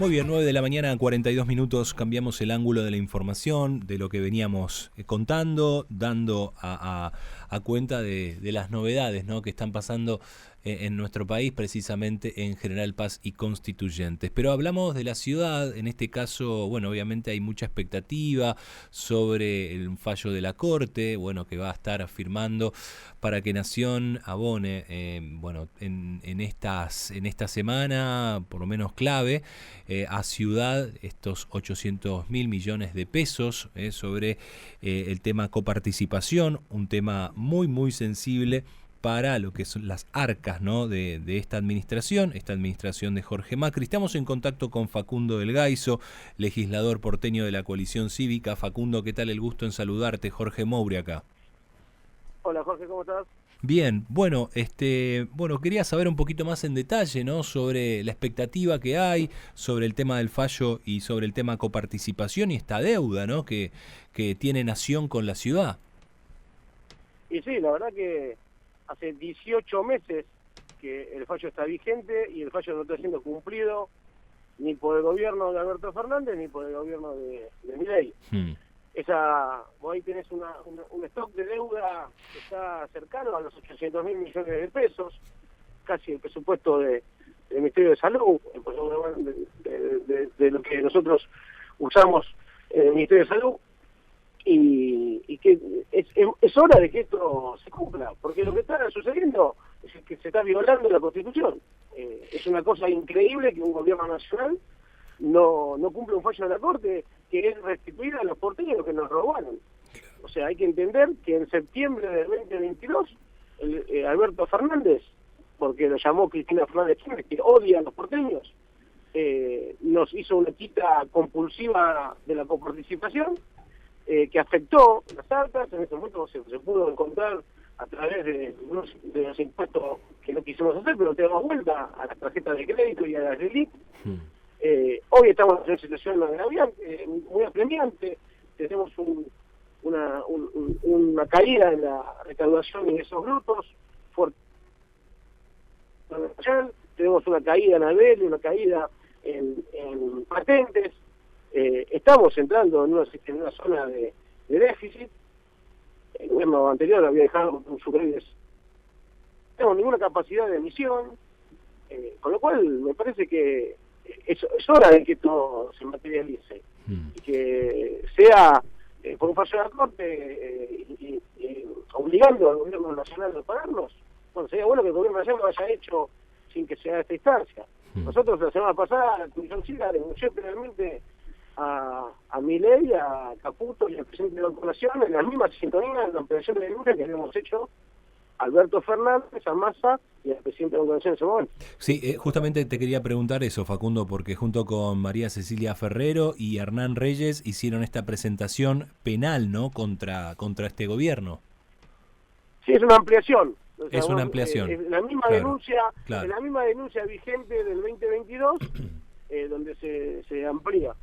Muy bien, 9 de la mañana, 42 minutos, cambiamos el ángulo de la información, de lo que veníamos contando, dando a cuenta de las novedades, ¿no?, que están pasando en nuestro país, precisamente en General Paz y Constituyentes. Pero hablamos de la ciudad, en este caso, bueno, obviamente hay mucha expectativa sobre el fallo de la Corte, bueno, que va a estar firmando para que Nación abone, bueno, en esta semana, por lo menos clave, a Ciudad estos 800.000 millones de pesos sobre el tema coparticipación, un tema muy muy sensible para lo que son las arcas, ¿no?, de esta administración de Jorge Macri. Estamos en contacto con Facundo del Gaizo, legislador porteño de la Coalición Cívica. Facundo, ¿qué tal? El gusto en saludarte. Jorge Moure acá. Hola Jorge, ¿cómo estás? Bien, bueno, quería saber un poquito más en detalle, ¿no?, sobre la expectativa que hay, sobre el tema del fallo y sobre el tema coparticipación y esta deuda, ¿no?, que tiene Nación con la ciudad. Y sí, la verdad que hace 18 meses que el fallo está vigente y el fallo no está siendo cumplido ni por el gobierno de Alberto Fernández ni por el gobierno de Milei. Vos ahí tenés un stock de deuda que está cercano a los 800.000 millones de pesos, casi el presupuesto del Ministerio de Salud, de lo que nosotros usamos en el Ministerio de Salud, y que es hora de que esto se cumpla, porque lo que está sucediendo es que se está violando la Constitución. Es una cosa increíble que un gobierno nacional no cumple un fallo de la Corte, que es restituir a los porteños lo que nos robaron. O sea, hay que entender que en septiembre del 2022, Alberto Fernández, porque lo llamó Cristina Fernández Kirchner, que odia a los porteños, nos hizo una quita compulsiva de la coparticipación, que afectó las arcas. En ese momento se pudo encontrar a través de los impuestos que no quisimos hacer, pero te damos vuelta a las tarjetas de crédito y a las relic. Hoy estamos en una situación muy apremiante, tenemos una caída en la recaudación de ingresos brutos, tenemos una caída en ABEL, una caída en patentes. Estamos entrando en una zona de déficit. El gobierno anterior había dejado un superávit. No tenemos ninguna capacidad de emisión, con lo cual me parece que es hora de que esto se materialice y que sea por un fallo de la Corte obligando al gobierno nacional a pagarnos. Bueno, sería bueno que el gobierno nacional lo haya hecho sin que sea esta instancia. Nosotros la semana pasada, la Comisión Cívica denunció penalmente a Milei, a Caputo y al presidente de la Banco Nación en las mismas sintonías de la operación de denuncia que habíamos hecho Alberto Fernández, a Massa y al presidente de la Banco Nación en ese momento. Sí, justamente te quería preguntar eso, Facundo, porque junto con María Cecilia Ferrero y Hernán Reyes hicieron esta presentación penal, ¿no?, contra este gobierno. Sí, es una ampliación. O sea, es una ampliación. La misma denuncia, la misma denuncia vigente del 2022, donde se amplía.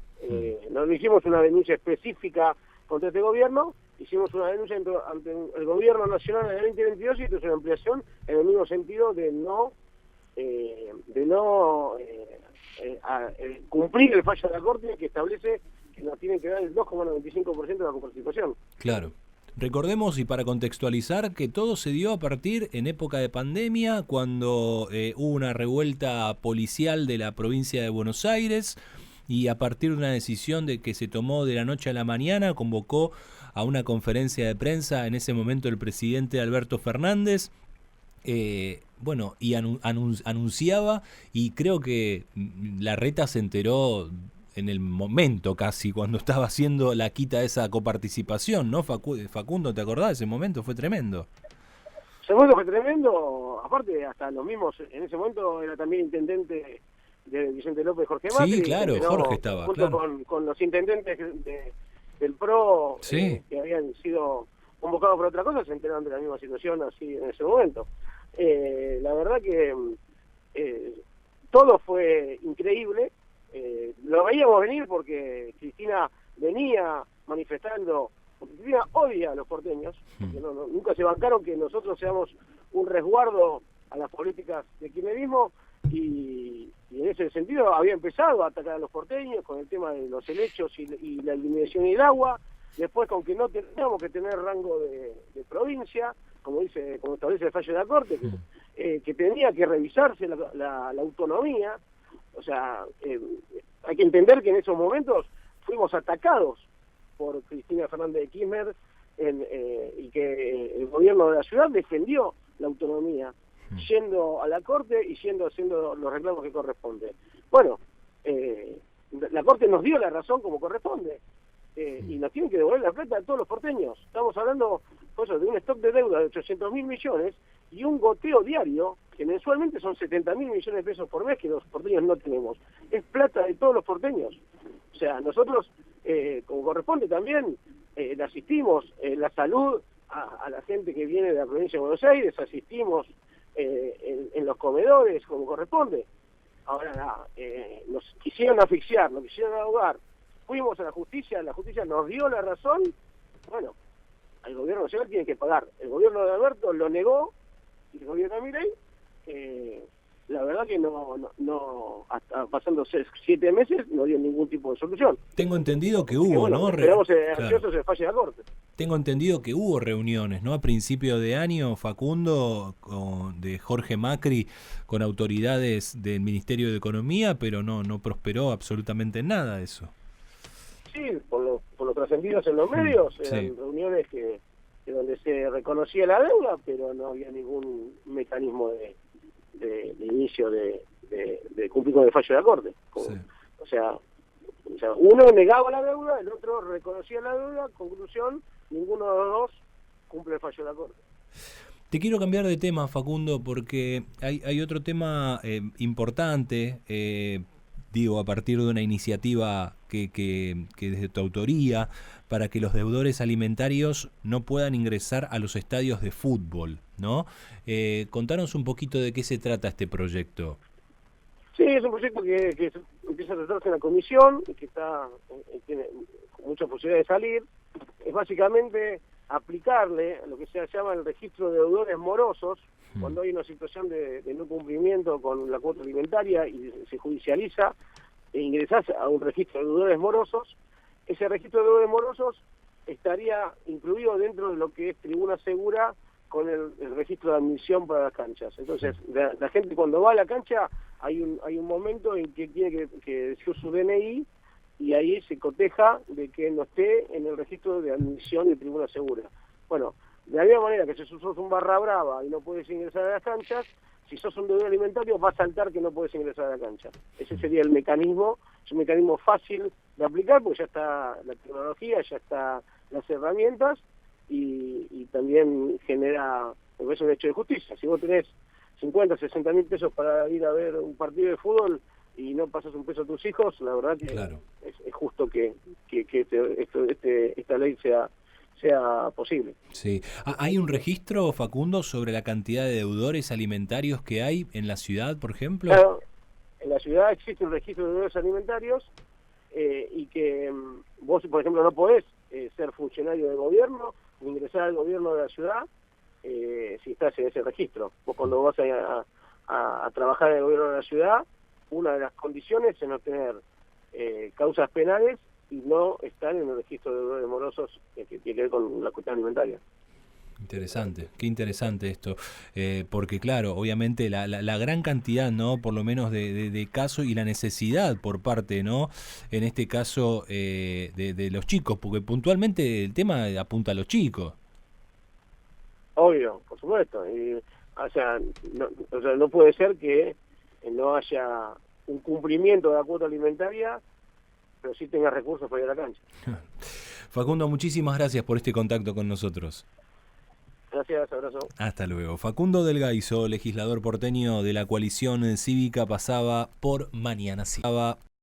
No hicimos una denuncia específica contra este gobierno, hicimos una denuncia ante el gobierno nacional en el 2022 y esto es una ampliación en el mismo sentido de no cumplir el fallo de la Corte que establece que nos tienen que dar el 2,95% de la coparticipación. Claro. Recordemos, y para contextualizar, que todo se dio a partir en época de pandemia, cuando hubo una revuelta policial de la provincia de Buenos Aires, y a partir de una decisión de que se tomó de la noche a la mañana, convocó a una conferencia de prensa en ese momento el presidente Alberto Fernández, y anunciaba, y creo que Larreta se enteró en el momento casi, cuando estaba haciendo la quita de esa coparticipación, ¿no, Facundo? ¿Te acordás? Ese momento fue tremendo. Ese momento fue tremendo, aparte hasta los mismos, en ese momento era también intendente de Vicente López, Jorge Macri. Sí, claro, Jorge estaba, junto con los intendentes del PRO, sí, que habían sido convocados por otra cosa, se enteraron de la misma situación así en ese momento. La verdad que todo fue increíble. Lo veíamos venir porque Cristina venía manifestando, porque Cristina odia a los porteños, porque nunca se bancaron que nosotros seamos un resguardo a las políticas de kirchnerismo, y Y en ese sentido había empezado a atacar a los porteños con el tema de los helechos y la eliminación del agua, después con que no teníamos que tener rango de provincia, como establece el fallo de la Corte, que tenía que revisarse la autonomía. O sea, hay que entender que en esos momentos fuimos atacados por Cristina Fernández de Kirchner y que el gobierno de la ciudad defendió la autonomía, yendo a la Corte y haciendo los reclamos que corresponden. Bueno, la Corte nos dio la razón como corresponde, y nos tienen que devolver la plata a todos los porteños. Estamos hablando de un stock de deuda de 800.000 millones y un goteo diario, que mensualmente son 70.000 millones de pesos por mes que los porteños no tenemos. Es plata de todos los porteños. O sea, nosotros, como corresponde también, le asistimos la salud a la gente que viene de la provincia de Buenos Aires, asistimos en los comedores como corresponde. Ahora nos quisieron asfixiar, nos quisieron ahogar, fuimos a la justicia nos dio la razón. Bueno, al gobierno nacional tiene que pagar. El gobierno de Alberto lo negó, y el gobierno de Milei, la verdad que no hasta pasando 7 meses no dio ningún tipo de solución. Tengo entendido que hubo, bueno, ¿no? Esperamos ansiosos el fallo de la Corte. Tengo entendido que hubo reuniones, ¿no? A principio de año, Facundo, de Jorge Macri, con autoridades del Ministerio de Economía, pero no prosperó absolutamente nada eso. Sí, por los trascendidos en los medios, eran reuniones que donde se reconocía la deuda, pero no había ningún mecanismo de inicio de cumplir con el fallo de la Corte. O sea, uno negaba la deuda, el otro reconocía la deuda, conclusión, ninguno de los dos cumple el fallo de la Corte. Te quiero cambiar de tema, Facundo, porque hay otro tema importante, a partir de una iniciativa que desde tu autoría, para que los deudores alimentarios no puedan ingresar a los estadios de fútbol, ¿no? Contanos un poquito de qué se trata este proyecto. Sí, es un proyecto que empieza a tratarse en la comisión, que tiene muchas posibilidades de salir. Es básicamente aplicarle lo que se llama el registro de deudores morosos, cuando hay una situación de no cumplimiento con la cuota alimentaria y se judicializa, e ingresás a un registro de deudores morosos. Ese registro de deudores morosos estaría incluido dentro de lo que es tribuna segura con el registro de admisión para las canchas. Entonces, la gente cuando va a la cancha hay un momento en que tiene que decir su DNI, y ahí se coteja de que no esté en el registro de admisión de tribuna segura. Bueno, de la misma manera que si sos un barra brava y no puedes ingresar a las canchas, si sos un deudor alimentario va a saltar que no puedes ingresar a la cancha. Ese sería el mecanismo. Es un mecanismo fácil de aplicar porque ya está la tecnología, ya está las herramientas, y también genera, porque es un hecho de justicia. Si vos tenés 50, 60 mil pesos para ir a ver un partido de fútbol y no pasas un peso a tus hijos, la verdad que claro, es justo que esta ley sea posible. Sí. ¿Hay un registro, Facundo, sobre la cantidad de deudores alimentarios que hay en la ciudad, por ejemplo? Claro, en la ciudad existe un registro de deudores alimentarios, y que vos, por ejemplo, no podés ser funcionario de gobierno ni ingresar al gobierno de la ciudad si estás en ese registro. Vos cuando vas a trabajar en el gobierno de la ciudad, una de las condiciones es no tener causas penales y no estar en el registro de deudores morosos que tiene que ver con la cuestión alimentaria. Interesante, qué interesante esto, porque claro, obviamente la gran cantidad, ¿no? Por lo menos de casos y la necesidad por parte, ¿no? En este caso de los chicos, porque puntualmente el tema apunta a los chicos. Obvio, por supuesto. No puede ser que no haya un cumplimiento de la cuota alimentaria, pero sí tenga recursos para ir a la cancha. Facundo, muchísimas gracias por este contacto con nosotros. Gracias, abrazo. Hasta luego. Facundo del Gaizo, legislador porteño de la coalición cívica, pasaba por Mañana Cívica.